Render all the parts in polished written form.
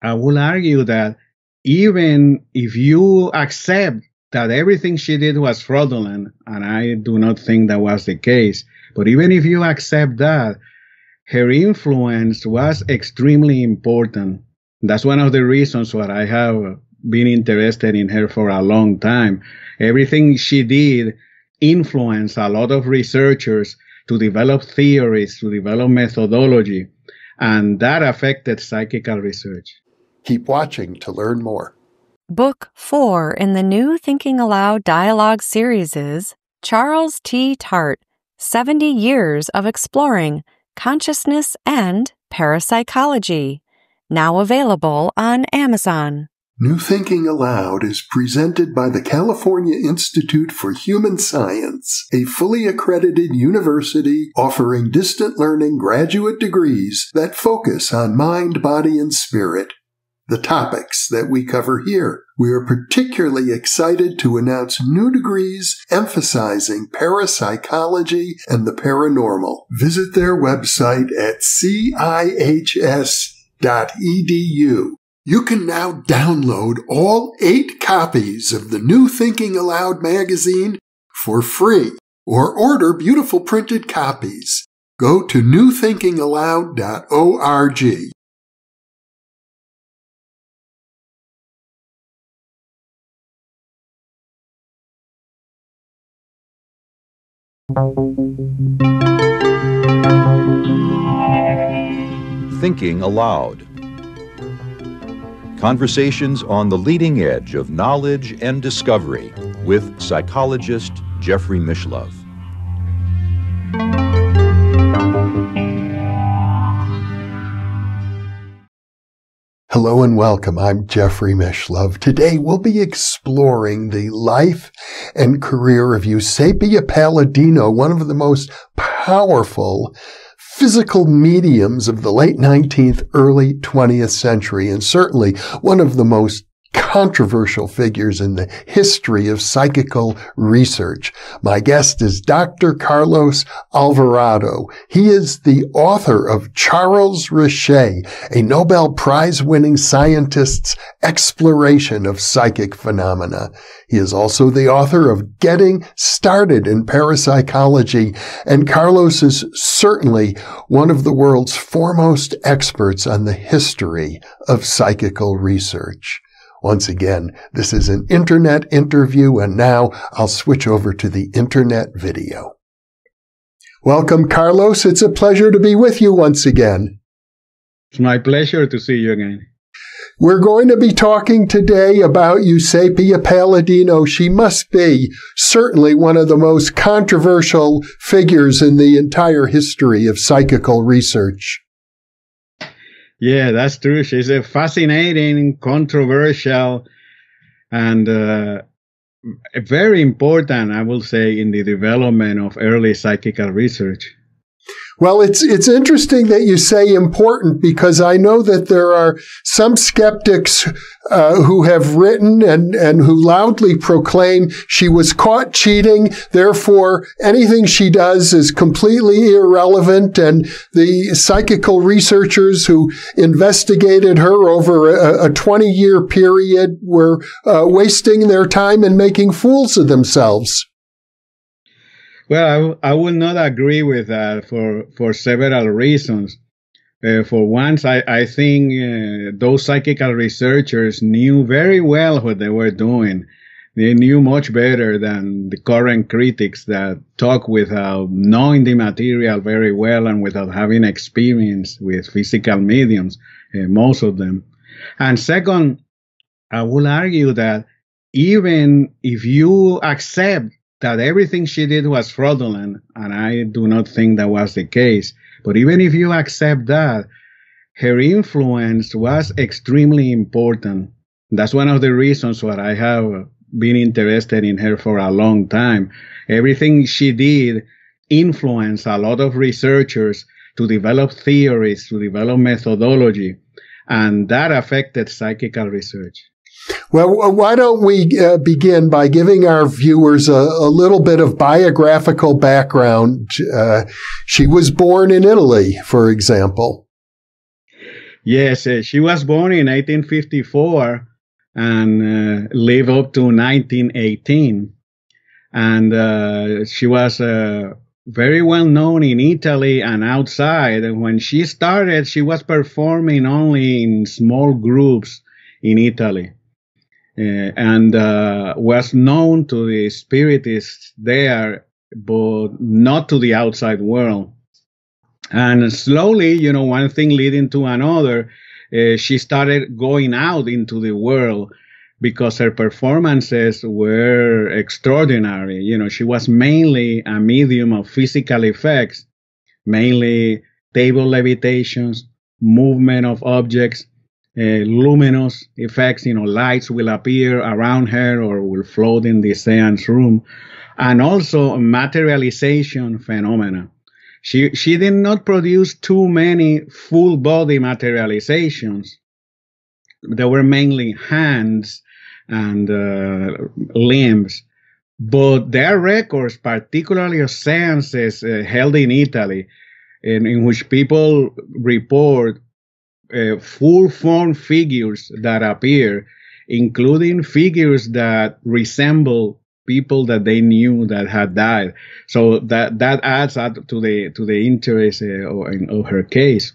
I will argue that even if you accept that everything she did was fraudulent, and I do not think that was the case, but even if you accept that, her influence was extremely important. That's one of the reasons why I have been interested in her for a long time. Everything she did influenced a lot of researchers to develop theories, to develop methodology, and that affected psychical research. Keep watching to learn more. Book 4 in the new Thinking Aloud dialogue series is Charles T. Tart, 70 Years of Exploring Consciousness and Parapsychology, now available on Amazon. New Thinking Aloud is presented by the California Institute for Human Science, a fully accredited university offering distant learning graduate degrees that focus on mind, body, and spirit. The topics that we cover here. We are particularly excited to announce new degrees emphasizing parapsychology and the paranormal. Visit their website at cihs.edu. You can now download all 8 copies of the New Thinking Aloud magazine for free, or order beautiful printed copies. Go to newthinkingaloud.org. Thinking Aloud. Conversations on the leading edge of knowledge and discovery with psychologist Jeffrey Mishlove. Hello and welcome. I'm Jeffrey Mishlove. Today we'll be exploring the life and career of Eusapia Palladino, one of the most powerful physical mediums of the late 19th, early 20th century, and certainly one of the most controversial figures in the history of psychical research. My guest is Dr. Carlos Alvarado. He is the author of Charles Richet, a Nobel Prize-winning scientist's exploration of psychic phenomena. He is also the author of Getting Started in Parapsychology, and Carlos is certainly one of the world's foremost experts on the history of psychical research. Once again, this is an internet interview, and now I'll switch over to the internet video. Welcome, Carlos. It's a pleasure to be with you once again. It's my pleasure to see you again. We're going to be talking today about Eusapia Palladino. She must be certainly one of the most controversial figures in the entire history of psychical research. Yeah, that's true. She's a fascinating, controversial, and very important, I will say, in the development of early psychical research. Well, it's interesting that you say important, because I know that there are some skeptics who have written and who loudly proclaim she was caught cheating, therefore anything she does is completely irrelevant, and the psychical researchers who investigated her over a 20-year period were wasting their time and making fools of themselves. Well, I will not agree with that for several reasons. For once, I think those psychical researchers knew very well what they were doing. They knew much better than the current critics that talk without knowing the material very well and without having experience with physical mediums, most of them. And second, I will argue that even if you accept that everything she did was fraudulent, and I do not think that was the case, but even if you accept that, her influence was extremely important. That's one of the reasons why I have been interested in her for a long time. Everything she did influenced a lot of researchers to develop theories, to develop methodology, and that affected psychical research. Well, why don't we begin by giving our viewers a little bit of biographical background. She was born in Italy, for example. Yes, she was born in 1854 and lived up to 1918. And she was very well known in Italy and outside. And when she started, she was performing only in small groups in Italy. And was known to the spiritists there, but not to the outside world. And slowly, one thing leading to another, she started going out into the world because her performances were extraordinary. She was mainly a medium of physical effects, mainly table levitations, movement of objects, luminous effects. Lights will appear around her or will float in the seance room, and also materialization phenomena. She did not produce too many full body materializations. They were mainly hands and limbs. But there are records, particularly of seances held in Italy, in which people report full form figures that appear, including figures that resemble people that they knew that had died. So that adds up to the interest of her case.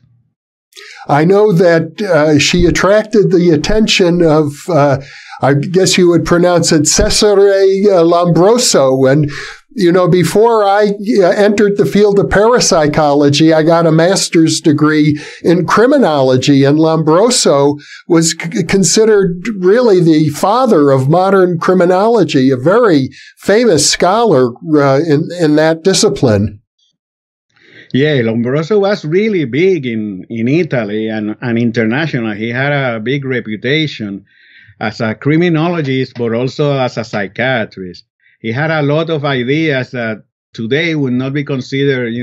I know that she attracted the attention of, I guess you would pronounce it, Cesare Lombroso. And, before I entered the field of parapsychology, I got a master's degree in criminology, and Lombroso was considered really the father of modern criminology, a very famous scholar in that discipline. Yeah, Lombroso was really big in Italy and international. He had a big reputation as a criminologist, but also as a psychiatrist. He had a lot of ideas that today would not be considered,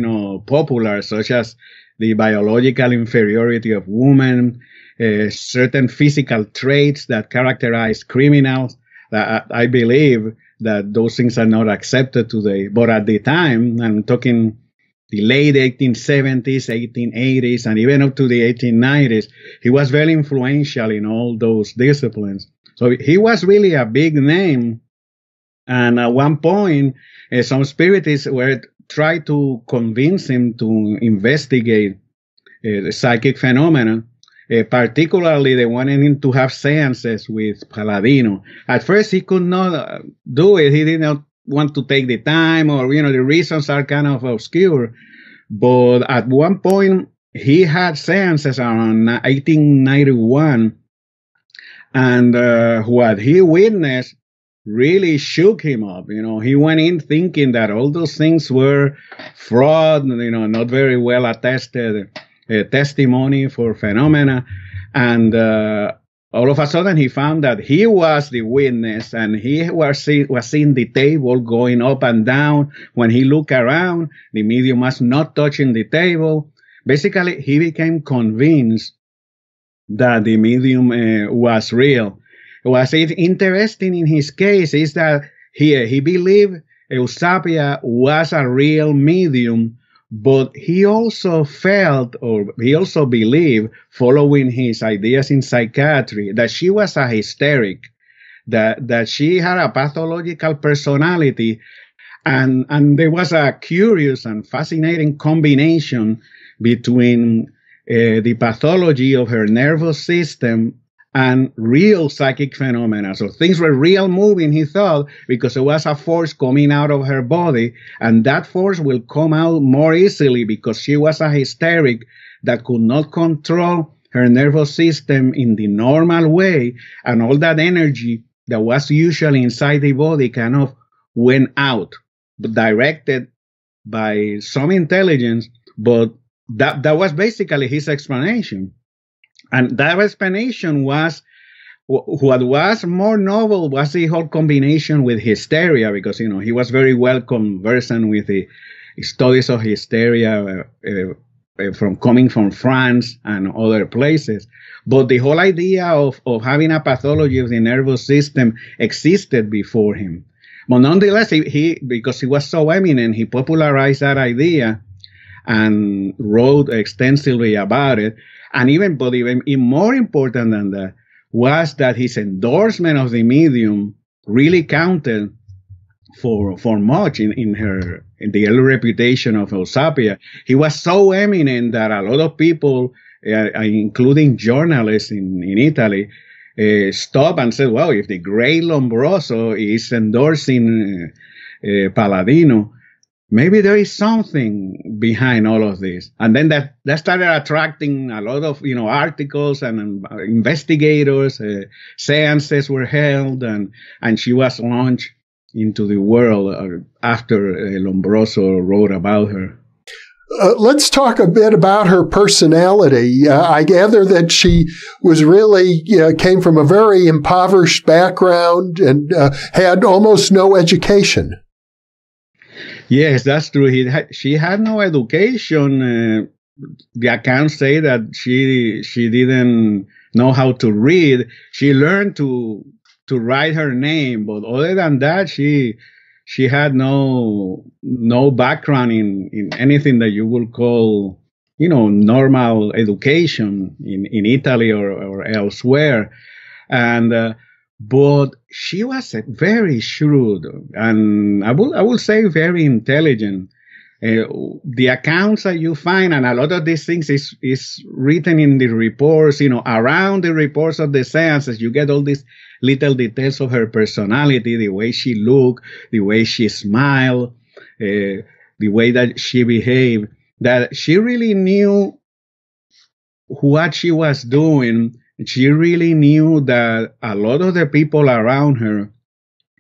popular, such as the biological inferiority of women, certain physical traits that characterize criminals. I believe that those things are not accepted today. But at the time, I'm talking the late 1870s, 1880s, and even up to the 1890s, he was very influential in all those disciplines. So he was really a big name. And at one point, some spiritists were trying to convince him to investigate the psychic phenomena. Particularly, they wanted him to have seances with Palladino. At first, he could not do it. He did not want to take the time, or, the reasons are kind of obscure. But at one point, he had seances around 1891. And what he witnessed really shook him up. He went in thinking that all those things were fraud, not very well attested testimony for phenomena. And all of a sudden, he found that he was the witness, and he was seeing the table going up and down. When he looked around, the medium was not touching the table. Basically, he became convinced that the medium was real. What's interesting in his case is that he believed Eusapia was a real medium, but he also believed, following his ideas in psychiatry, that she was a hysteric, that she had a pathological personality, and there was a curious and fascinating combination between the pathology of her nervous system and real psychic phenomena. So things were real moving, he thought, because there was a force coming out of her body, and that force will come out more easily because she was a hysteric that could not control her nervous system in the normal way, and all that energy that was usually inside the body kind of went out, directed by some intelligence. But that was basically his explanation. And that explanation was, what was more novel was the whole combination with hysteria, because, he was very well conversant with the studies of hysteria coming from France and other places. But the whole idea of having a pathology of the nervous system existed before him. But nonetheless, because he was so eminent, he popularized that idea and wrote extensively about it. And even more important than that was that his endorsement of the medium really counted for much in the early reputation of Eusapia. He was so eminent that a lot of people, including journalists in Italy, stopped and said, well, if the great Lombroso is endorsing Palladino, maybe there is something behind all of this. And then that started attracting a lot of, articles and investigators. Seances were held, and she was launched into the world after Lombroso wrote about her. Let's talk a bit about her personality. I gather that she was really came from a very impoverished background and had almost no education. Yes, that's true. She had no education. The accounts say that she didn't know how to read. She learned to write her name, but other than that, she had no background in anything that you would call, normal education in Italy or elsewhere. And but she was very shrewd, and I will say very intelligent. The accounts that you find, and a lot of these things is written in the reports, around the reports of the seances, you get all these little details of her personality, the way she looked, the way she smiled, the way that she behaved, that she really knew what she was doing. She really knew that a lot of the people around her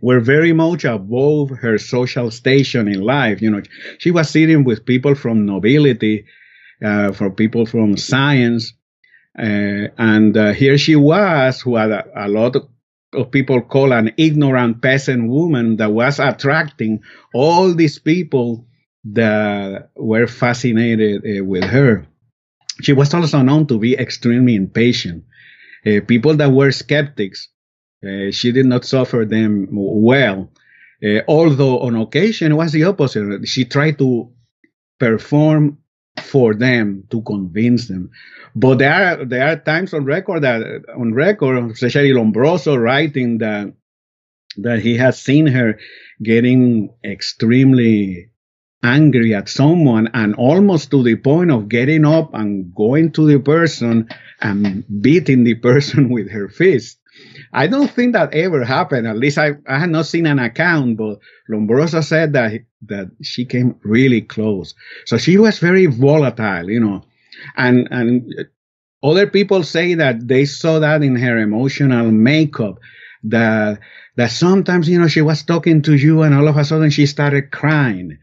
were very much above her social station in life. She was sitting with people from nobility, for people from science, and here she was, who had a lot of people call an ignorant peasant woman, that was attracting all these people that were fascinated with her. She was also known to be extremely impatient. People that were skeptics, she did not suffer them well. Although on occasion it was the opposite. She tried to perform for them, to convince them. But there are times on record, especially Lombroso writing that he has seen her getting extremely angry at someone, and almost to the point of getting up and going to the person and beating the person with her fist. I don't think that ever happened. At least I had not seen an account, but Lombroso said that she came really close. So she was very volatile, and other people say that they saw that in her emotional makeup, that sometimes, she was talking to you and all of a sudden she started crying.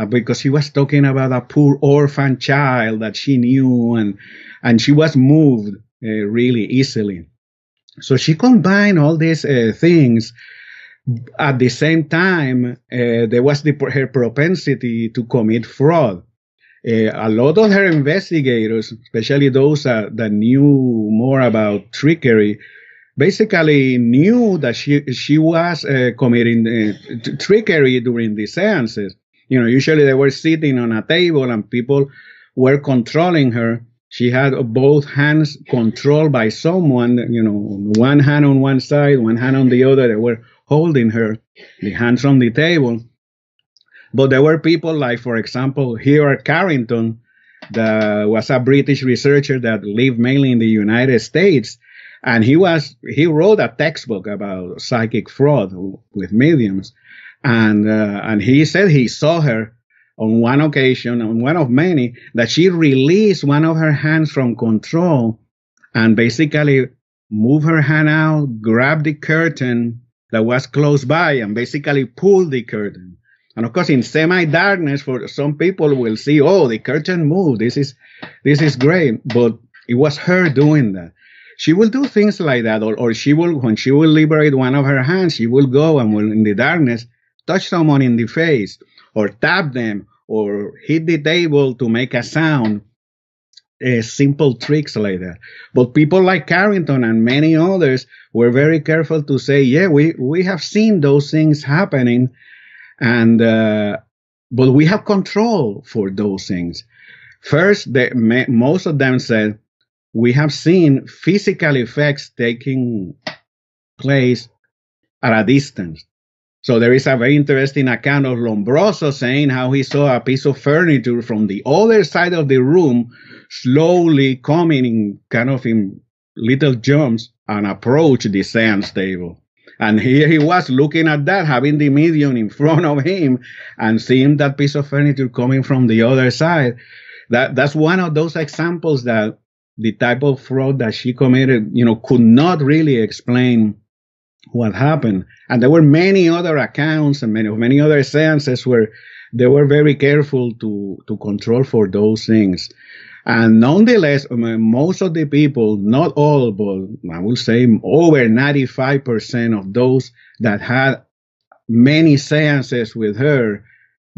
Because she was talking about a poor orphan child that she knew, and she was moved really easily. So she combined all these things. At the same time, there was her propensity to commit fraud. A lot of her investigators, especially those that knew more about trickery, basically knew that she was committing trickery during the seances. Usually they were sitting on a table and people were controlling her. She had both hands controlled by someone, one hand on one side, one hand on the other. They were holding her, the hands on the table. But there were people like, for example, here at Carrington, that was a British researcher that lived mainly in the United States. And he wrote a textbook about psychic fraud with mediums. And he said he saw her on one occasion, on one of many, that she released one of her hands from control and basically moved her hand out, grabbed the curtain that was close by, and basically pulled the curtain. And of course, in semi-darkness, for some people will see, oh, the curtain moved. This is great. But it was her doing that. She will do things like that, or when she will liberate one of her hands, she will go and will, in the darkness, touch someone in the face, or tap them, or hit the table to make a sound. Simple tricks like that. But people like Carrington and many others were very careful to say, yeah, we have seen those things happening, and but we have control for those things. First, most of them said, we have seen physical effects taking place at a distance. So there is a very interesting account of Lombroso saying how he saw a piece of furniture from the other side of the room slowly coming in kind of in little jumps and approach the seance table. And here he was looking at that, having the medium in front of him and seeing that piece of furniture coming from the other side. That's one of those examples that the type of fraud that she committed, could not really explain what happened. And there were many other accounts and many other seances where they were very careful to control for those things. And nonetheless, most of the people, not all, but I will say over 95% of those that had many seances with her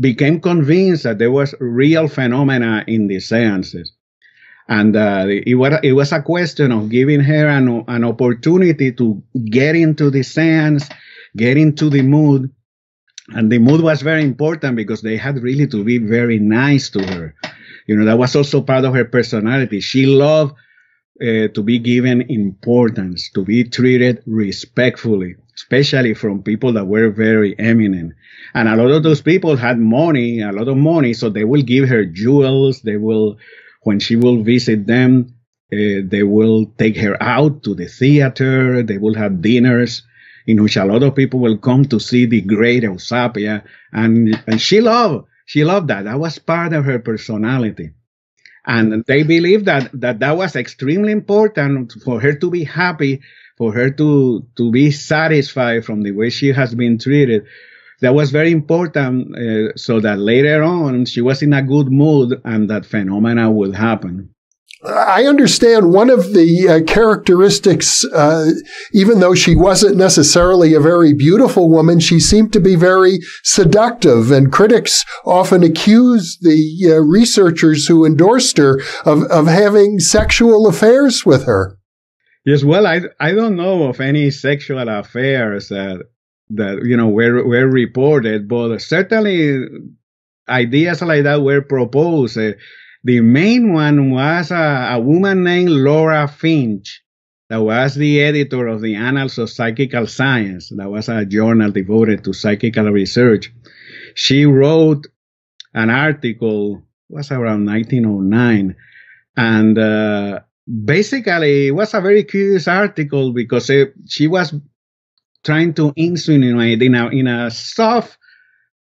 became convinced that there was real phenomena in the seances. And it was a question of giving her an opportunity to get into the seance, get into the mood. And the mood was very important because they had really to be very nice to her. That was also part of her personality. She loved to be given importance, to be treated respectfully, especially from people that were very eminent. And a lot of those people had money, a lot of money, so they will give her jewels. When she will visit them, they will take her out to the theater. They will have dinners in which a lot of people will come to see the great Eusapia. And she loved that. That was part of her personality. And they believed that was extremely important for her to be happy, for her to be satisfied from the way she has been treated. That was very important so that later on she was in a good mood and that phenomena would happen. I understand one of the characteristics, even though she wasn't necessarily a very beautiful woman, she seemed to be very seductive, and critics often accuse the researchers who endorsed her of having sexual affairs with her. Yes, well, I don't know of any sexual affairs that were reported, but certainly ideas like that were proposed. The main one was a woman named Laura Finch, that was the editor of the Annals of Psychical Science. That was a journal devoted to psychical research. She wrote an article, it was around 1909, and basically it was a very curious article because she was trying to insinuate in a soft,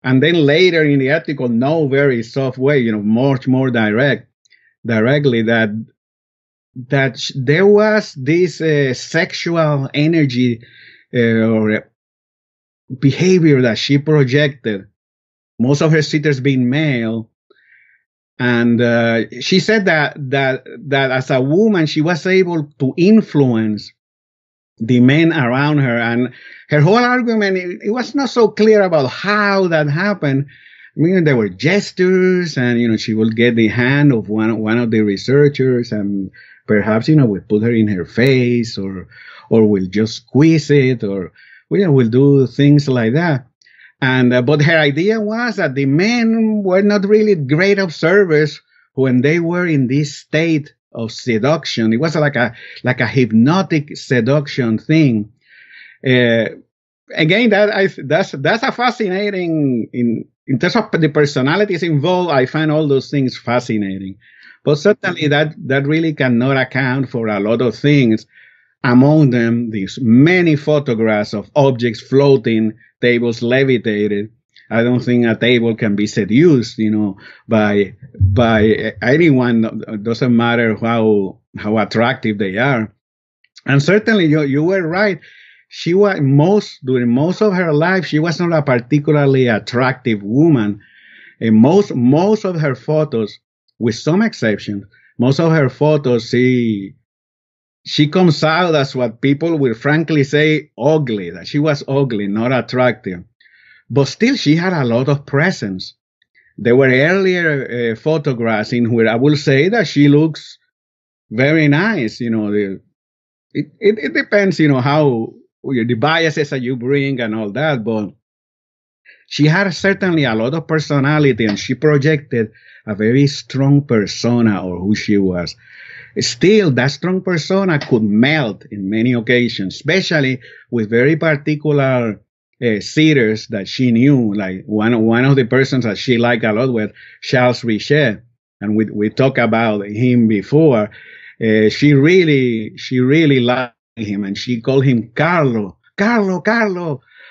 and then later in the article, no very soft way, much more directly that there was this sexual energy or behavior that she projected, most of her sitters being male. And she said that as a woman, she was able to influence the men around her. And her whole argument, it was not so clear about how that happened. There were gestures, and, she would get the hand of one of the researchers, and perhaps, would put her in her face, or will just squeeze it, or, will do things like that. And, but her idea was that the men were not really great observers when they were in this state of seduction. It was like a hypnotic seduction thing. Again, that's a fascinating in terms of the personalities involved. I find all those things fascinating, but certainly that really cannot account for a lot of things. Among them, these many photographs of objects floating, tables levitated. I don't think a table can be seduced, by anyone. It doesn't matter how attractive they are. And certainly you were right. She was during most of her life, she was not a particularly attractive woman. And most of her photos, with some exceptions, most of her photos, she comes out as what people will frankly say ugly, that she was ugly, not attractive. But still, she had a lot of presence. There were earlier photographs in where I will say that she looks very nice. It depends, how the biases that you bring and all that. But she had certainly a lot of personality, and she projected a very strong persona or who she was. Still, that strong persona could melt in many occasions, especially with very particular sitters that she knew. Like one of the persons that she liked a lot was Charles Richet, and we talked about him before. She really liked him, and she called him Carlo,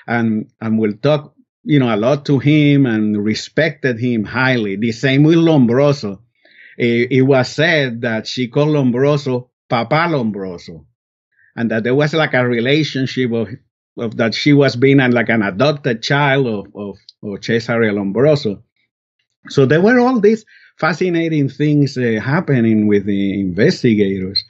and will talk, a lot to him and respected him highly. The same with Lombroso. It was said that she called Lombroso Papa Lombroso, and that there was like a relationship of that she was being like an adopted child of Cesare Lombroso. So there were all these fascinating things happening with the investigators.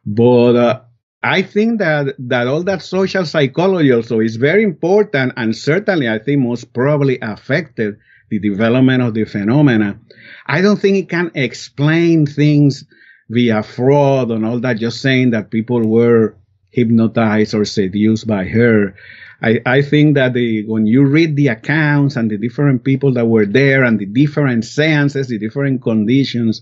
But I think that all that social psychology also is very important, and certainly I think most probably affected the development of the phenomena. I don't think it can explain things via fraud and all that, just saying that people were hypnotized or seduced by her. I think that when you read the accounts and the different people that were there and the different seances, the different conditions,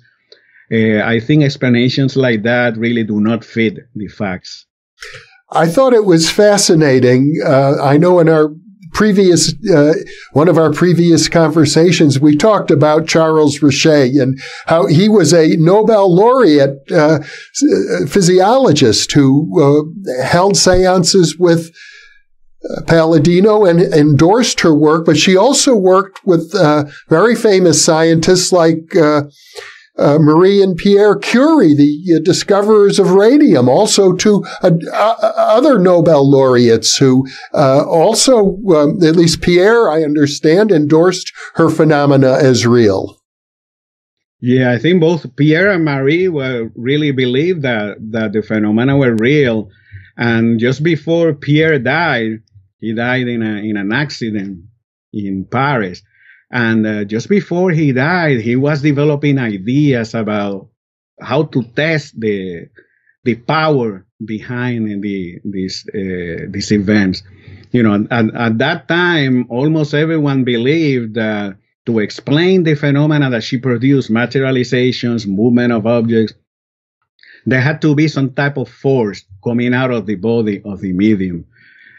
I think explanations like that really do not fit the facts. I thought it was fascinating. I know in our previous, one of our previous conversations, we talked about Charles Richet and how he was a Nobel laureate physiologist who held seances with Palladino and endorsed her work, but she also worked with very famous scientists like Marie and Pierre Curie, the discoverers of radium, also to other Nobel laureates who also, at least Pierre, I understand, endorsed her phenomena as real. Yeah, I think both Pierre and Marie really believed that the phenomena were real. And just before Pierre died, he died in an accident in Paris. And just before he died, he was developing ideas about how to test the power behind these events. At that time, almost everyone believed that to explain the phenomena that she produced, materializations, movement of objects, there had to be some type of force coming out of the body of the medium.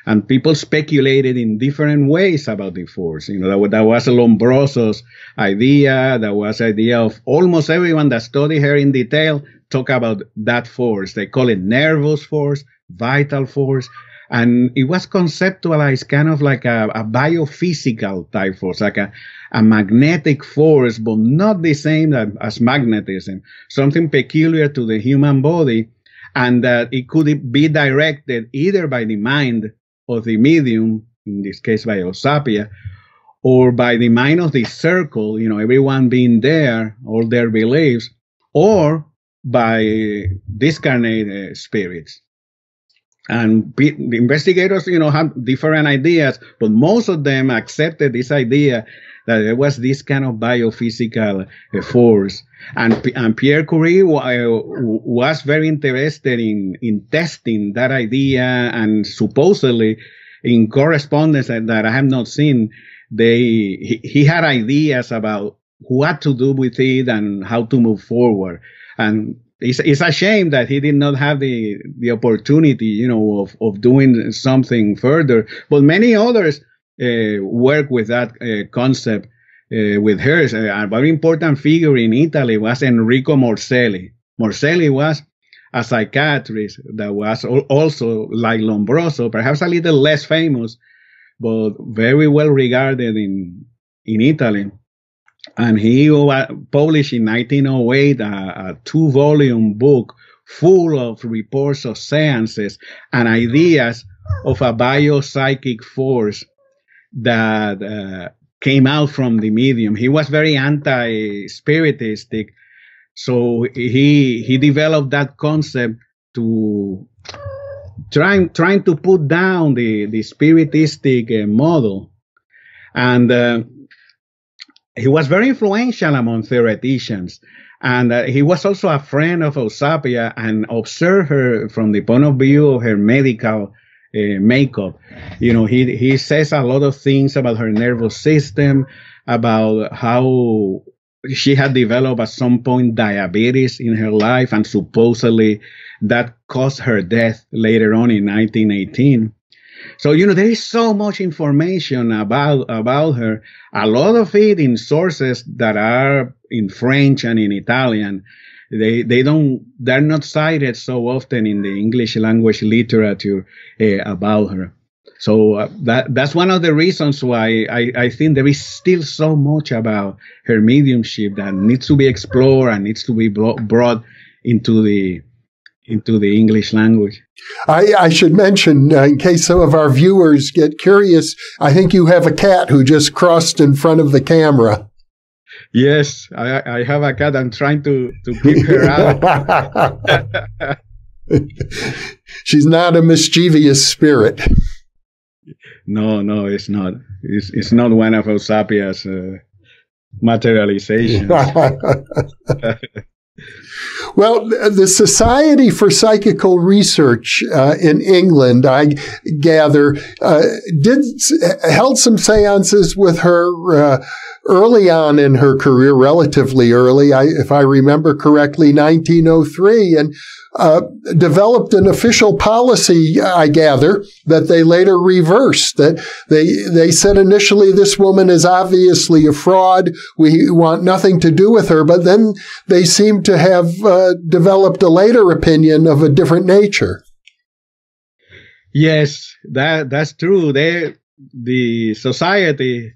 And people speculated in different ways about the force. That was Lombroso's idea. That was the idea of almost everyone that studied her in detail talk about that force. They call it nervous force, vital force. And it was conceptualized kind of like a biophysical type force, like a magnetic force, but not the same as magnetism, something peculiar to the human body, and that it could be directed either by the mind of the medium, in this case by Eusapia, or by the mind of the circle, everyone being there, all their beliefs, or by discarnate spirits. And the investigators, have different ideas, but most of them accepted this idea that there was this kind of biophysical force. And Pierre Curie was very interested in testing that idea, and supposedly in correspondence that I have not seen, he had ideas about what to do with it and how to move forward. And it's a shame that he did not have the opportunity, of doing something further. But many others work with that concept with hers. A very important figure in Italy was Enrico Morselli. Morselli was a psychiatrist that was also like Lombroso, perhaps a little less famous, but very well regarded in Italy. And he published in 1908 a 2-volume book full of reports of seances and ideas of a biopsychic force that came out from the medium. He was very anti-spiritistic, so he developed that concept to trying to put down the spiritistic model. And he was very influential among theoreticians, and he was also a friend of Eusapia and observed her from the point of view of her medical makeup. He says a lot of things about her nervous system, about how she had developed at some point diabetes in her life, and supposedly that caused her death later on in 1918. So, there is so much information about her, a lot of it in sources that are in French and in Italian. They're not cited so often in the English language literature about her. So that's one of the reasons why I think there is still so much about her mediumship that needs to be explored and needs to be brought into the English language. I should mention, in case some of our viewers get curious, I think you have a cat who just crossed in front of the camera. Yes, I have a cat. I'm trying to keep her out. She's not a mischievous spirit. No, it's not. It's not one of Eusapia's materializations. Well, the Society for Psychical Research in England, I gather, held some seances with her early on in her career, relatively early, if I remember correctly, 1903, and developed an official policy, I gather, that they later reversed. That they said initially, this woman is obviously a fraud. We want nothing to do with her. But then they seem to have developed a later opinion of a different nature. Yes, that's true. The Society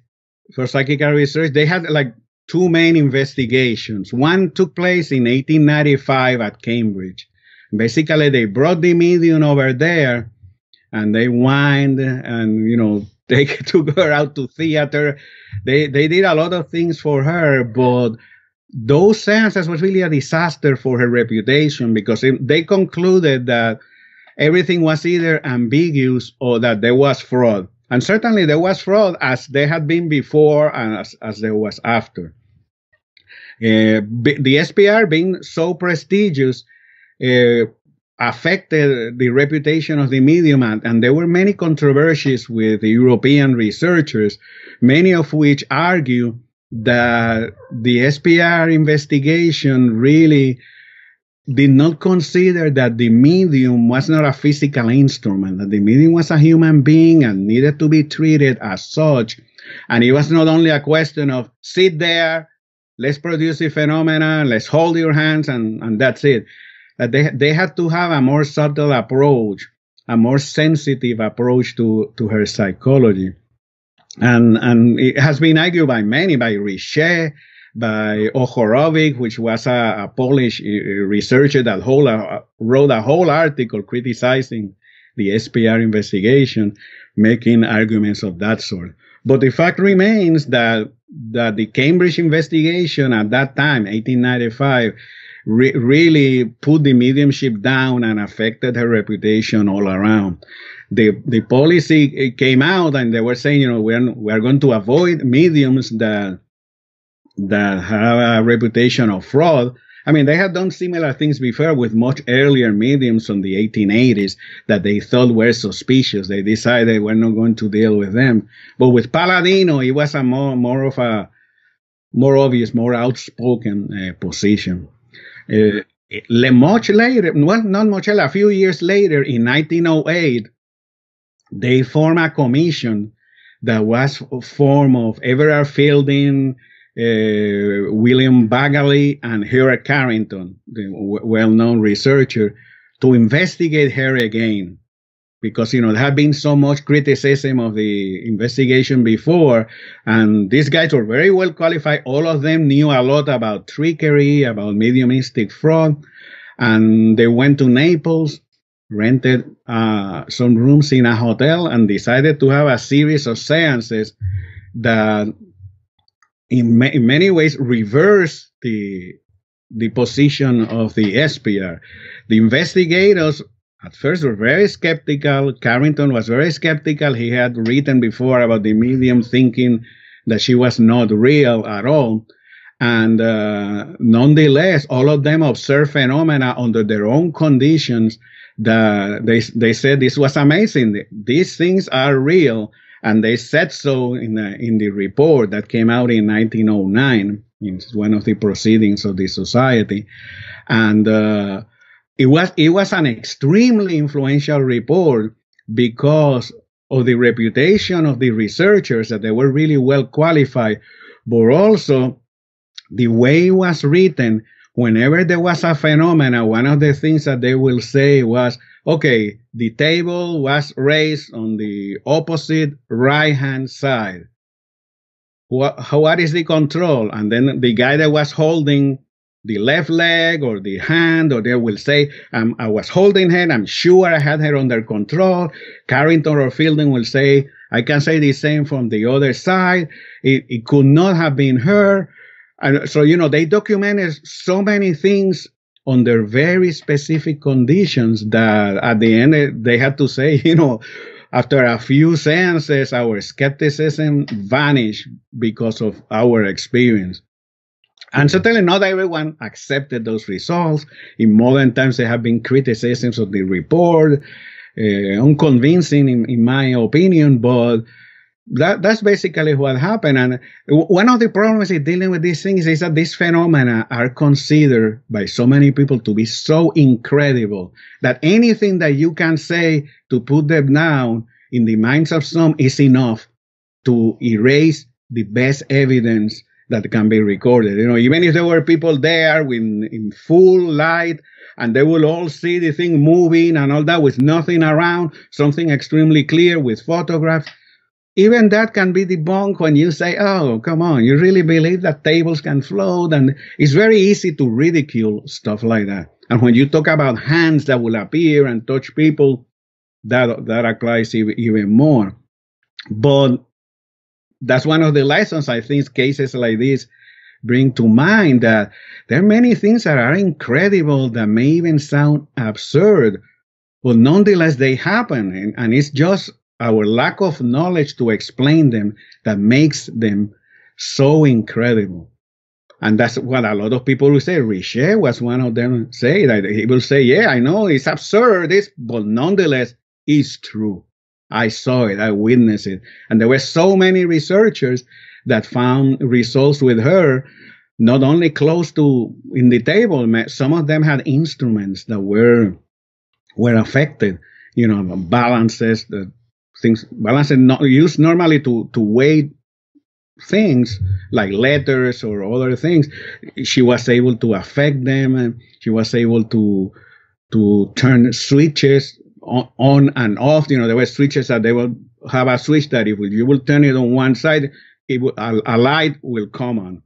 for Psychical Research, they had like two main investigations. One took place in 1895 at Cambridge. Basically, they brought the medium over there, and they wined, and they took her out to theater. They did a lot of things for her, but those seances was really a disaster for her reputation, because they concluded that everything was either ambiguous or that there was fraud. And certainly there was fraud, as there had been before and as there was after. The SPR, being so prestigious, affected the reputation of the medium, and there were many controversies with the European researchers, many of which argue that the SPR investigation really did not consider that the medium was not a physical instrument, that the medium was a human being and needed to be treated as such. And it was not only a question of sit there, let's produce the phenomena, let's hold your hands, and that's it. That they had to have a more subtle approach, a more sensitive approach to her psychology. And it has been argued by many, by Richet, by Ochorovic, which was a Polish researcher that wrote a whole article criticizing the SPR investigation, making arguments of that sort. But the fact remains that the Cambridge investigation at that time, 1895, really put the mediumship down and affected her reputation all around. The policy came out, and they were saying, we are going to avoid mediums that have a reputation of fraud. I mean, they had done similar things before with much earlier mediums from the 1880s that they thought were suspicious. They decided we're not going to deal with them. But with Palladino, it was a more obvious, more outspoken position. Much later, well, not much later, a few years later, in 1908, they formed a commission that was formed of Everard Fielding, William Bagley, and Herbert Carrington, the well-known researcher, to investigate her again. Because, there had been so much criticism of the investigation before, and these guys were very well qualified. All of them knew a lot about trickery, about mediumistic fraud, and they went to Naples, rented some rooms in a hotel, and decided to have a series of seances that in many ways reverse the position of the SPR. The investigators at first were very skeptical. Carrington was very skeptical. He had written before about the medium, thinking that she was not real at all. And nonetheless, all of them observed phenomena under their own conditions that they said this was amazing. These things are real. And they said so in the report that came out in 1909, in one of the proceedings of the society. And it was an extremely influential report because of the reputation of the researchers, that they were really well qualified, but also the way it was written. Whenever there was a phenomena, one of the things that they will say was, okay, the table was raised on the opposite right-hand side. What is the control? And then the guy that was holding the left leg or the hand, or they will say, I was holding her, I'm sure I had her under control. Carrington or Fielding will say, I can say the same from the other side. It could not have been her. And so, they documented so many things under very specific conditions that at the end they had to say, after a few seances, our skepticism vanished because of our experience. And certainly not everyone accepted those results. In modern times, there have been criticisms of the report, unconvincing in my opinion, but that's basically what happened. And one of the problems in dealing with these things is that these phenomena are considered by so many people to be so incredible that anything that you can say to put them down in the minds of some is enough to erase the best evidence that can be recorded. Even if there were people there in full light and they will all see the thing moving and all that with nothing around, something extremely clear with photographs, even that can be debunked when you say, oh, come on, you really believe that tables can float? And it's very easy to ridicule stuff like that. And when you talk about hands that will appear and touch people, that applies even more. But that's one of the lessons I think cases like this bring to mind, that there are many things that are incredible that may even sound absurd, but nonetheless they happen. And it's just our lack of knowledge to explain them that makes them so incredible. And that's what a lot of people will say. Richet was one of them, say that he will say, yeah, I know it's absurd, but nonetheless, it's true. I saw it, I witnessed it. And there were so many researchers that found results with her, not only close to in the table, some of them had instruments that were affected, balances, balances not used normally to weigh things like letters or other things. She was able to affect them, and she was able to turn switches on and off. There were switches that they will have a switch that if you will turn it on one side, a light will come on.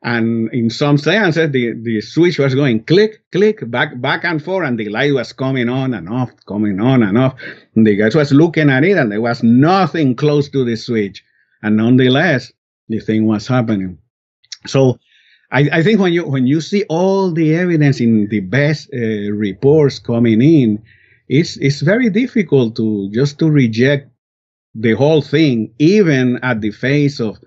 And in some seances, the switch was going click, click, back and forth, and the light was coming on and off, coming on and off. And the guy was looking at it, and there was nothing close to the switch. And nonetheless, the thing was happening. So I think when you see all the evidence in the best reports coming in, it's very difficult to reject the whole thing, even at the face of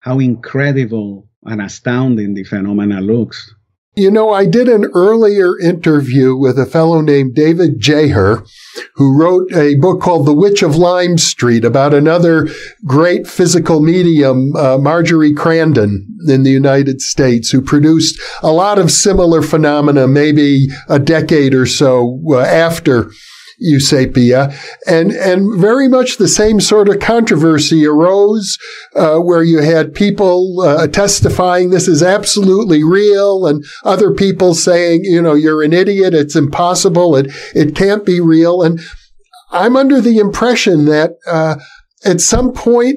how incredible and astounding the phenomena looks. I did an earlier interview with a fellow named David Jeher, who wrote a book called The Witch of Lime Street about another great physical medium, Marjorie Crandon in the United States, who produced a lot of similar phenomena, maybe a decade or so after Eusapia, and very much the same sort of controversy arose, where you had people testifying this is absolutely real, and other people saying, you're an idiot, it's impossible, it can't be real. And I'm under the impression that at some point,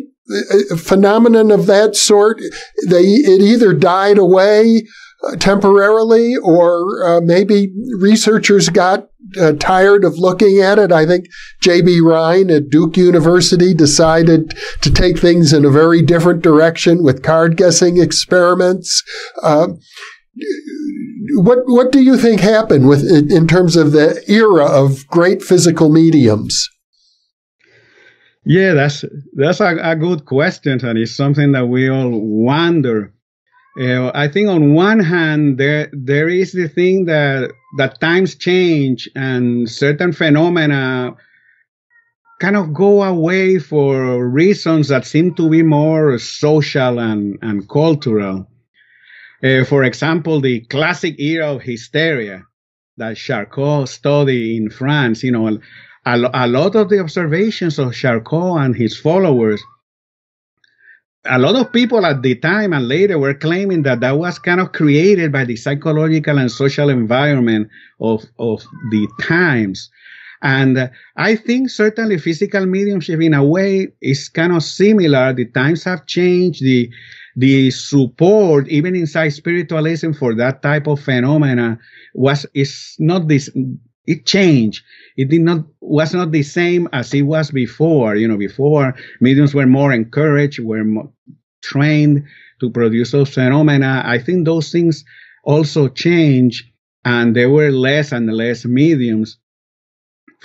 a phenomenon of that sort, it either died away temporarily, or maybe researchers got tired of looking at it. I think J.B. Rhine at Duke University decided to take things in a very different direction with card guessing experiments. What do you think happened in terms of the era of great physical mediums? Yeah, that's a good question, and it's something that we all wonder. I think on one hand, there is the thing that times change and certain phenomena kind of go away for reasons that seem to be more social and cultural. For example, the classic era of hysteria that Charcot studied in France, a lot of the observations of Charcot and his followers, a lot of people at the time and later were claiming that was kind of created by the psychological and social environment of the times. And I think certainly physical mediumship in a way is kind of similar. The times have changed. The support, even inside spiritualism, for that type of phenomena it changed. It was not the same as it was before. Before mediums were more encouraged, were more trained to produce those phenomena. I think those things also changed, and there were less and less mediums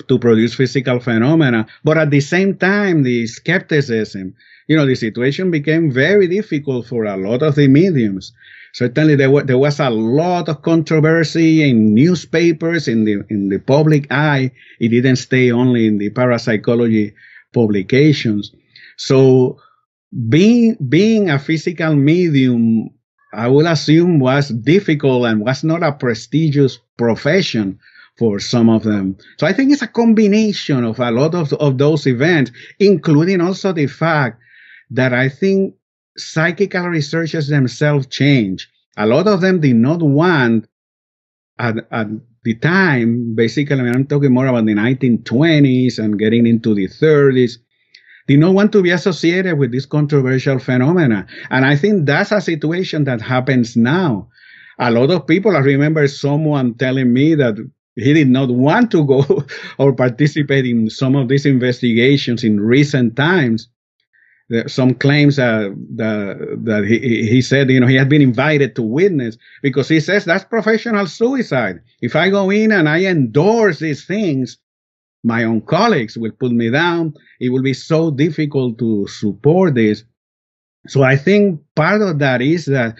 to produce physical phenomena. But at the same time, the skepticism, the situation became very difficult for a lot of the mediums. Certainly, there was a lot of controversy in newspapers, in the public eye. It didn't stay only in the parapsychology publications. So, being a physical medium, I will assume, was difficult and was not a prestigious profession for some of them. So I think it's a combination of a lot of those events, including also the fact that I think psychical researchers themselves changed. A lot of them did not want, at the time, basically, I'm talking more about the 1920s and getting into the 30s, did not want to be associated with this controversial phenomena. And I think that's a situation that happens now. A lot of people, I remember someone telling me that he did not want to go or participate in some of these investigations in recent times. Some claims that he said, he had been invited to witness, because he says that's professional suicide. If I go in and I endorse these things, my own colleagues will put me down. It will be so difficult to support this. So I think part of that is that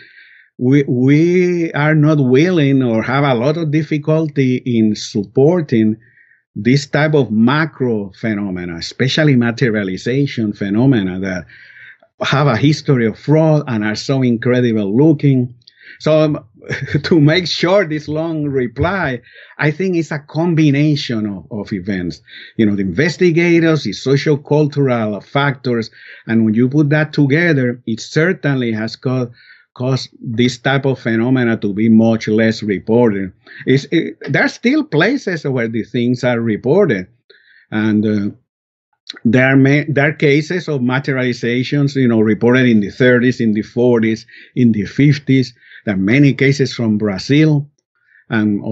we are not willing or have a lot of difficulty in supporting this type of macro phenomena, especially materialization phenomena that have a history of fraud and are so incredible looking. So to make short this long reply, I think it's a combination of events. The investigators, the social cultural factors, and when you put that together, it certainly has caused this type of phenomena to be much less reported. There are still places where these things are reported, and there are cases of materializations, reported in the 30s, in the 40s, in the 50s. There are many cases from Brazil and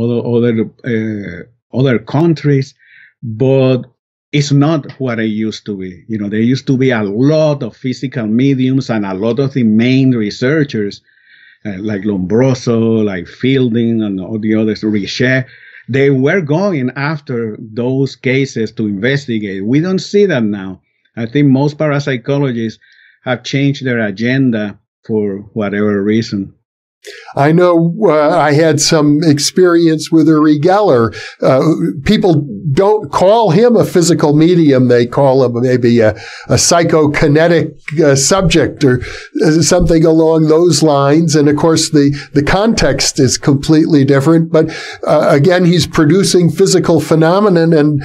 other countries, but it's not what it used to be. There used to be a lot of physical mediums, and a lot of the main researchers, like Lombroso, like Fielding, and all the others, Richet, they were going after those cases to investigate. We don't see that now. I think most parapsychologists have changed their agenda for whatever reason. I know I had some experience with Uri Geller. People don't call him a physical medium. They call him maybe a psychokinetic subject or something along those lines. And of course, the context is completely different. But again, he's producing physical phenomenon and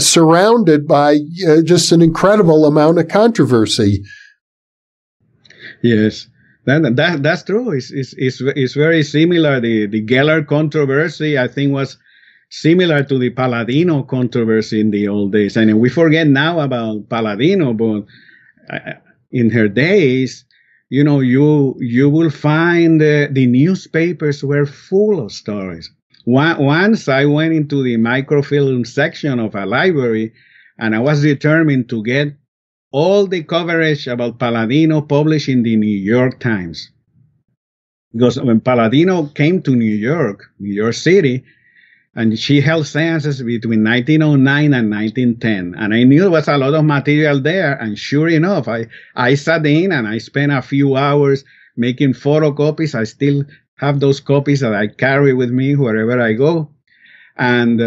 surrounded by just an incredible amount of controversy. Yes. That's true. It's very similar. The Geller controversy, I think, was similar to the Palladino controversy in the old days. And we forget now about Palladino, but in her days, you will find the newspapers were full of stories. Once I went into the microfilm section of a library, and I was determined to get all the coverage about Palladino published in the New York Times. Because when Palladino came to New York City, and she held seances between 1909 and 1910. And I knew there was a lot of material there. And sure enough, I sat in and I spent a few hours making photocopies. I still have those copies that I carry with me wherever I go. And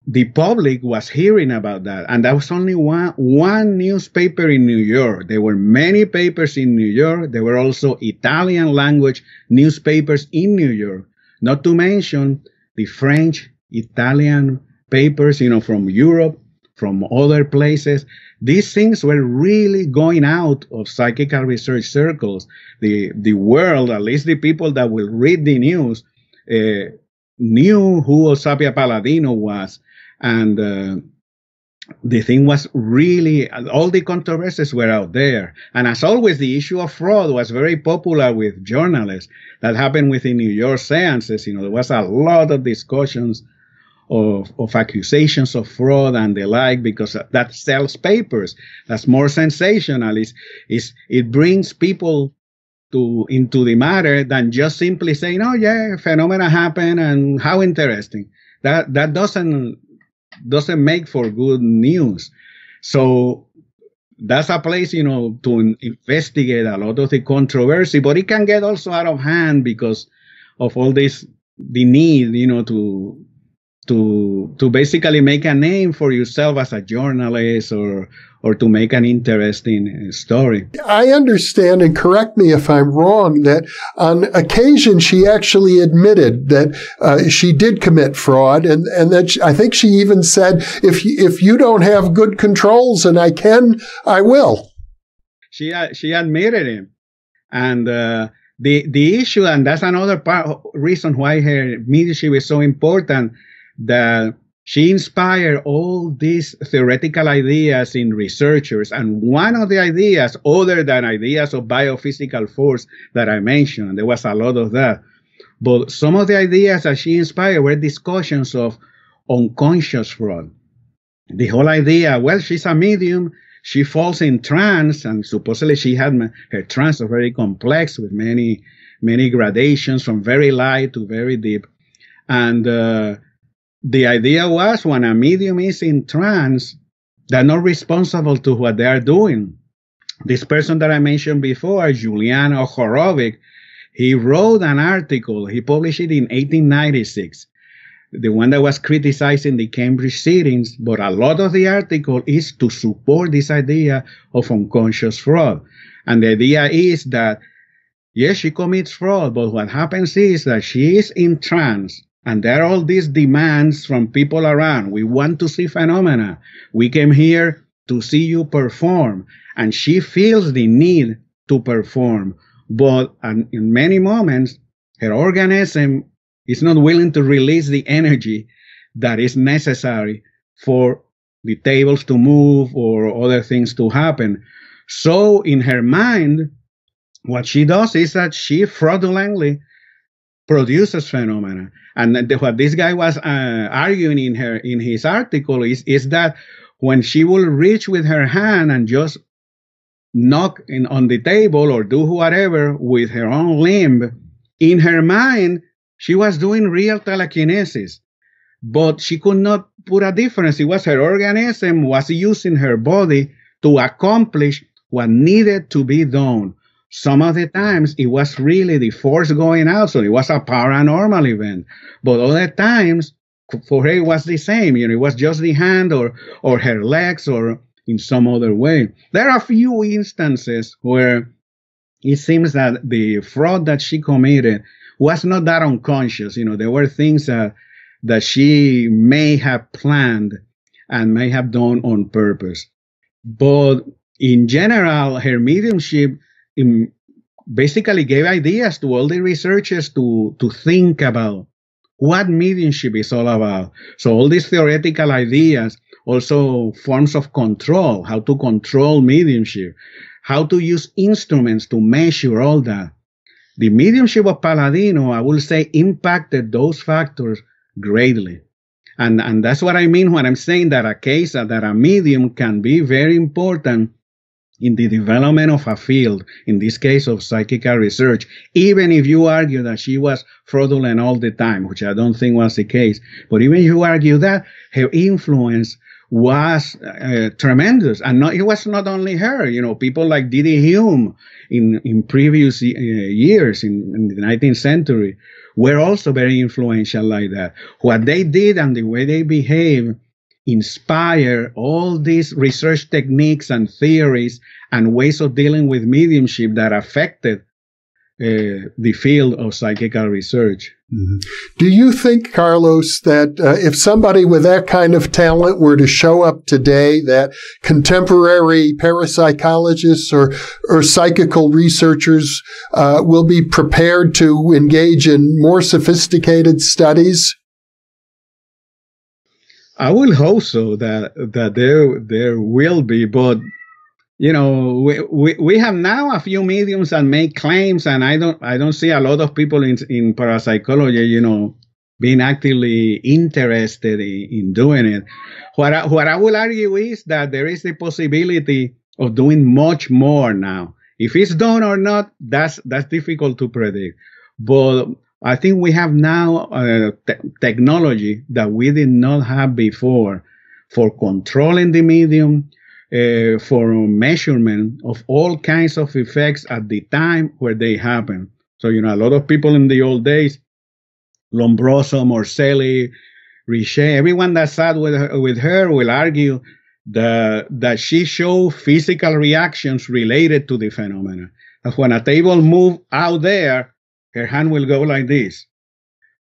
the public was hearing about that. And that was only one newspaper in New York. There were many papers in New York. There were also Italian language newspapers in New York, not to mention the French, Italian papers, from Europe, from other places. These things were really going out of psychical research circles. The world, at least the people that will read the news, knew who Eusapia Palladino was. And the thing was really, all the controversies were out there. And as always, the issue of fraud was very popular with journalists. That happened with the New York Seances. There was a lot of discussions of accusations of fraud and the like, because that sells papers. That's more sensational. It brings people into the matter than just simply saying, oh yeah, phenomena happen and how interesting. That doesn't make for good news. So that's a place, to investigate a lot of the controversy, but it can get also out of hand because of all this, the need, to basically make a name for yourself as a journalist or to make an interesting story. I understand, and correct me if I'm wrong, that on occasion she actually admitted that she did commit fraud, and that I think she even said, if you don't have good controls and I can, I will. She admitted it. And the issue, and that's another reason why her mediumship is so important, that she inspired all these theoretical ideas in researchers. And one of the ideas, other than ideas of biophysical force that I mentioned, there was a lot of that, but some of the ideas that she inspired were discussions of unconscious fraud. The whole idea, well, she's a medium, she falls in trance, and supposedly she had her trance was very complex with many gradations from very light to very deep. And the idea was, when a medium is in trance, they're not responsible to what they are doing. This person that I mentioned before, Julian Ochorovic, he wrote an article, he published it in 1896, the one that was criticizing the Cambridge sittings, but a lot of the article is to support this idea of unconscious fraud. And the idea is that, yes, she commits fraud, but what happens is that she is in trance, and there are all these demands from people around. We want to see phenomena. We came here to see you perform. And she feels the need to perform. But in many moments, her organism is not willing to release the energy that is necessary for the tables to move or other things to happen. So in her mind, what she does is that she fraudulently produces phenomena. And what this guy was arguing in his article is that when she will reach with her hand and just knock on the table or do whatever with her own limb, in her mind, she was doing real telekinesis. But she could not put a difference. It was her organism was using her body to accomplish what needed to be done. Some of the times it was really the force going out, so it was a paranormal event. But other times, for her, it was the same. It was just the hand or her legs or in some other way. There are a few instances where it seems that the fraud that she committed was not that unconscious. There were things that she may have planned and may have done on purpose. But in general, her mediumship basically gave ideas to all the researchers to think about what mediumship is all about. So all these theoretical ideas, also forms of control, how to control mediumship, how to use instruments to measure all that. The mediumship of Palladino, I will say, impacted those factors greatly. And that's what I mean when I'm saying that a medium can be very important in the development of a field, in this case of psychical research, even if you argue that she was fraudulent all the time, which I don't think was the case. But even if you argue that, her influence was tremendous. And it was not only her, people like Didi Hume in previous years in the 19th century were also very influential like that. What they did and the way they behaved inspire all these research techniques and theories and ways of dealing with mediumship that affected the field of psychical research. Mm-hmm. Do you think, Carlos, that if somebody with that kind of talent were to show up today, that contemporary parapsychologists or psychical researchers will be prepared to engage in more sophisticated studies? I will hope so that there will be, but we have now a few mediums that make claims, and I don't see a lot of people in parapsychology, being actively interested in doing it. What I will argue is that there is the possibility of doing much more now. If it's done or not, that's difficult to predict. But I think we have now technology that we did not have before for controlling the medium, for measurement of all kinds of effects at the time where they happen. So, a lot of people in the old days, Lombroso, Morcelli, Richet, everyone that sat with her will argue that she showed physical reactions related to the phenomena. That when a table moves out there, her hand will go like this,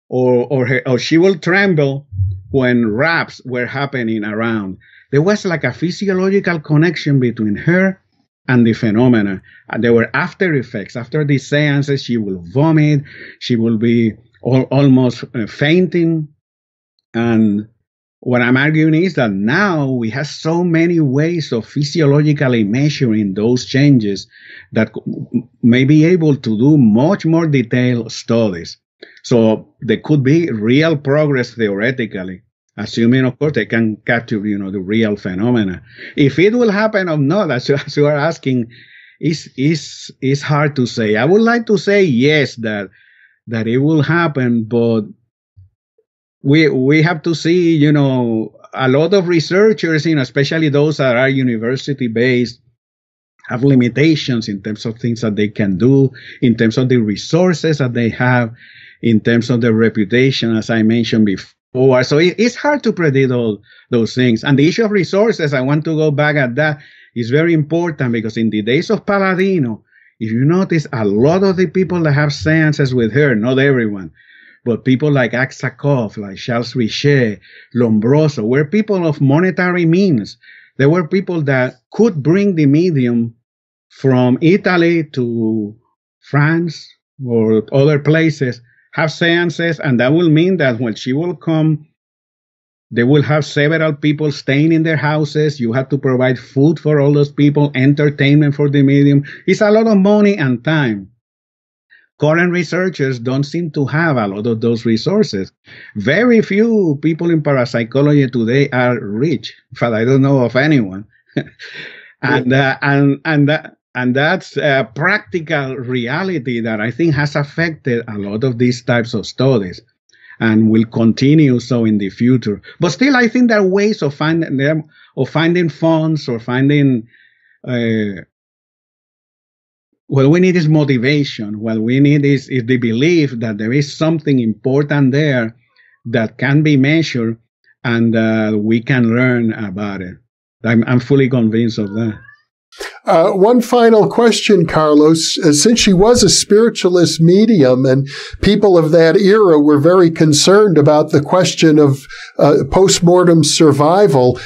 or she will tremble when raps were happening around. There was like a physiological connection between her and the phenomena. And there were after effects. After the seances, she will vomit. She will be almost fainting. And what I'm arguing is that now we have so many ways of physiologically measuring those changes that may be able to do much more detailed studies. So there could be real progress theoretically, assuming, of course, they can capture, the real phenomena. If it will happen or not, as you are asking, is hard to say. I would like to say yes, that it will happen, but we have to see, a lot of researchers, especially those that are university-based, have limitations in terms of things that they can do, in terms of the resources that they have, in terms of their reputation, as I mentioned before. So it's hard to predict all those things. And the issue of resources, I want to go back at that, is very important, because in the days of Palladino, if you notice, a lot of the people that have seances with her, not everyone, but people like Aksakov, like Charles Richet, Lombroso, were people of monetary means. They were people that could bring the medium from Italy to France or other places, have seances, and that will mean that when she will come, they will have several people staying in their houses. You have to provide food for all those people, entertainment for the medium. It's a lot of money and time. Current researchers don't seem to have a lot of those resources. Very few people in parapsychology today are rich. In fact, I don't know of anyone. And that's a practical reality that I think has affected a lot of these types of studies, and will continue so in the future. But still, I think there are ways of finding them, or finding funds, or finding. What we need is motivation. What we need is the belief that there is something important there that can be measured, and we can learn about it. I'm fully convinced of that. One final question, Carlos. Since she was a spiritualist medium, and people of that era were very concerned about the question of post-mortem survival,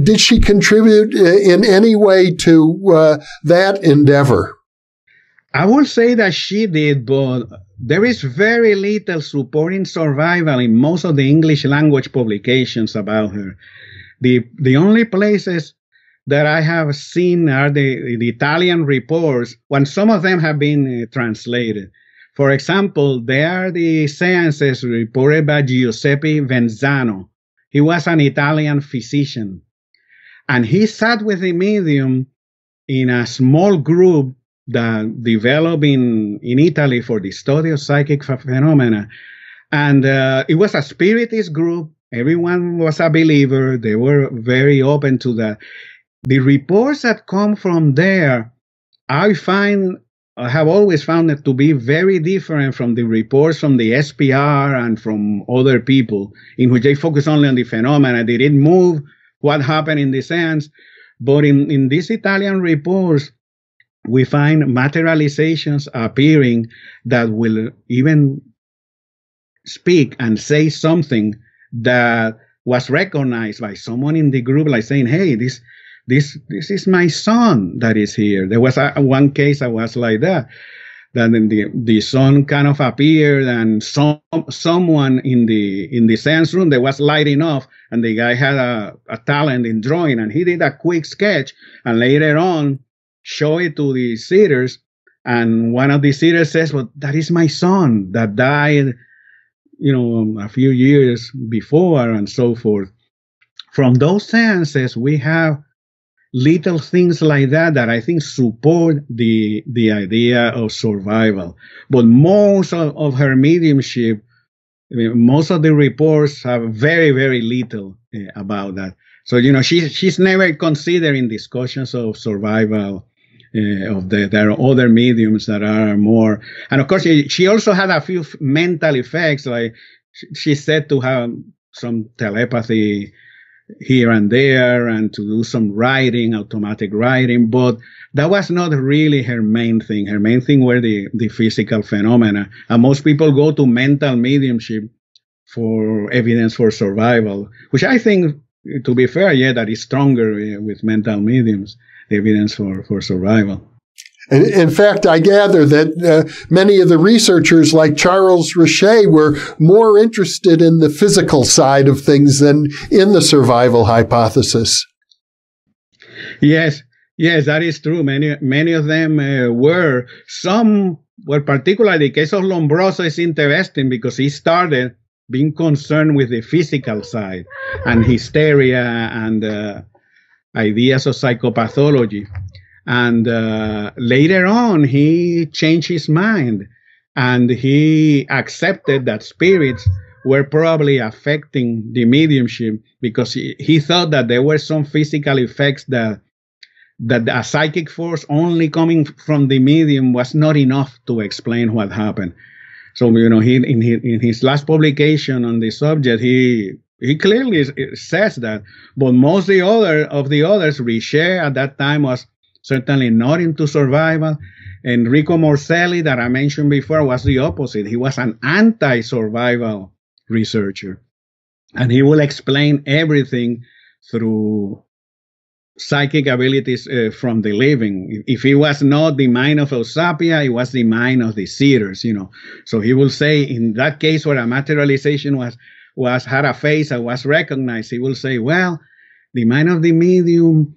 did she contribute in any way to that endeavor? I would say that she did, but there is very little supporting survival in most of the English language publications about her. The only places that I have seen are the Italian reports, when some of them have been translated. For example, there are the seances reported by Giuseppe Venzano. He was an Italian physician, and he sat with the medium in a small group that developed in Italy for the study of psychic phenomena. And it was a spiritist group Everyone was a believer. They were very open to that. The reports that come from there, I have always found it to be very different from the reports from the SPR and from other people, in which they focus only on the phenomena. They didn't move what happened in the sense. But in these Italian reports, we find materializations appearing that will even speak and say something that was recognized by someone in the group, like saying, hey, this is my son that is here. There was one case that was like that then the son kind of appeared, and someone in the seance room, there was lighting off, and the guy had a talent in drawing, and he did a quick sketch, and later on show it to the sitters, and one of the sitters says, well, that is my son that died, a few years before, and so forth. From those seances, we have little things like that I think support the idea of survival. But most of her mediumship, most of the reports have very, very little about that. So, she's never considered in discussions of survival. There are other mediums that are more, and of course she also had a few mental effects, like she's said to have some telepathy here and there, and to do some writing, automatic writing, but that was not really her main thing. Her main thing were the physical phenomena, and most people go to mental mediumship for evidence for survival, which I think, to be fair, that is stronger with mental mediums, the evidence for survival. And in fact, I gather that many of the researchers like Charles Richet were more interested in the physical side of things than in the survival hypothesis. Yes, that is true. Many of them were. Some were, particularly the case of Lombroso is interesting because he started being concerned with the physical side and hysteria and ideas of psychopathology. And later on, he changed his mind, and he accepted that spirits were probably affecting the mediumship, because he thought that there were some physical effects that a psychic force only coming from the medium was not enough to explain what happened. So, he in his last publication on the subject, he clearly says that. But most of the others, Richet at that time was certainly not into survival. Enrico Morselli, that I mentioned before, was the opposite. He was an anti-survival researcher. And he will explain everything through psychic abilities from the living. If it was not the mind of Eusapia, it was the mind of the seers, So he will say, in that case where a materialization had a face and was recognized, he will say, well, the mind of the medium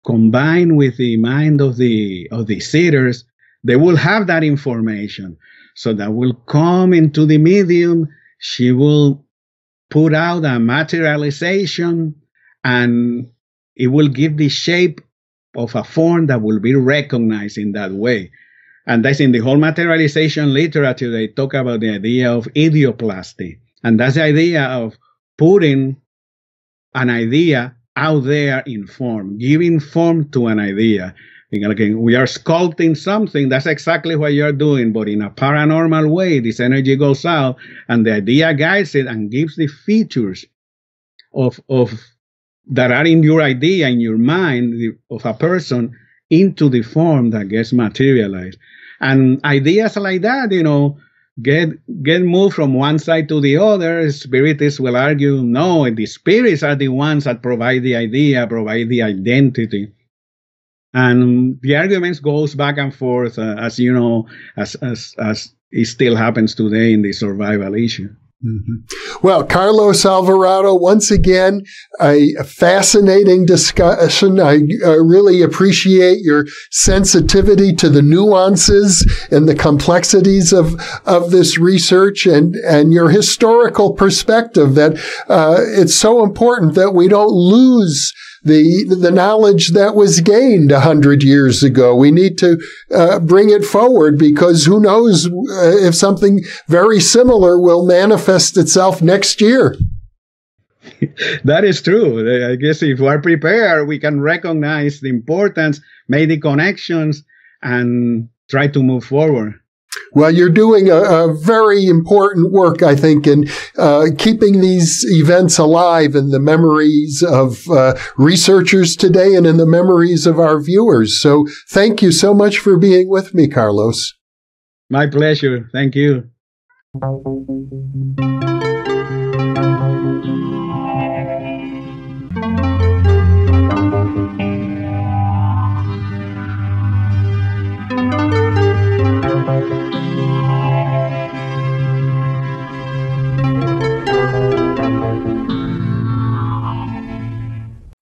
combined with the mind of the seers, they will have that information. So that will come into the medium. She will put out a materialization, and it will give the shape of a form that will be recognized in that way. And that's in the whole materialization literature. They talk about the idea of idioplasty. And that's the idea of putting an idea out there in form, giving form to an idea. Again, we are sculpting something. That's exactly what you're doing, but in a paranormal way. This energy goes out, and the idea guides it and gives the features of that are in your idea, in your mind, of a person, into the form that gets materialized. And ideas like that, get moved from one side to the other. Spiritists will argue, no, the spirits are the ones that provide the idea, provide the identity. And the arguments goes back and forth, as it still happens today in the survival issue. Mm-hmm. Well, Carlos Alvarado, once again, a fascinating discussion. I really appreciate your sensitivity to the nuances and the complexities of this research, and your historical perspective that it's so important that we don't lose the knowledge that was gained 100 years ago. We need to bring it forward, because who knows if something very similar will manifest itself next year. That is true. I guess if we're prepared, we can recognize the importance, make the connections, and try to move forward. Well, you're doing a very important work, I think, in keeping these events alive in the memories of researchers today and in the memories of our viewers. So thank you so much for being with me, Carlos. My pleasure. Thank you.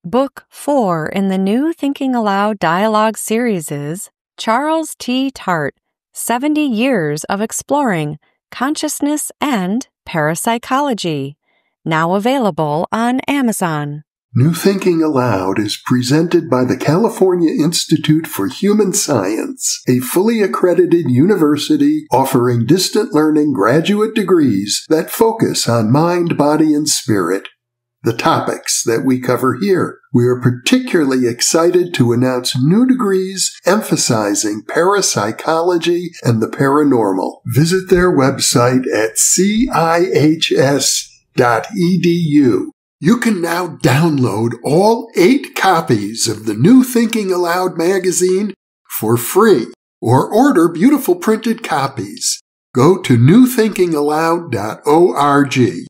Book 4 in the new Thinking Aloud dialogue series is Charles T. Tart, 70 Years of Exploring Consciousness and Parapsychology, now available on Amazon. New Thinking Aloud is presented by the California Institute for Human Science, a fully accredited university offering distant learning graduate degrees that focus on mind, body, and spirit. The topics that we cover here. We are particularly excited to announce new degrees emphasizing parapsychology and the paranormal. Visit their website at cihs.edu. You can now download all 8 copies of the New Thinking Aloud magazine for free or order beautiful printed copies. Go to newthinkingaloud.org.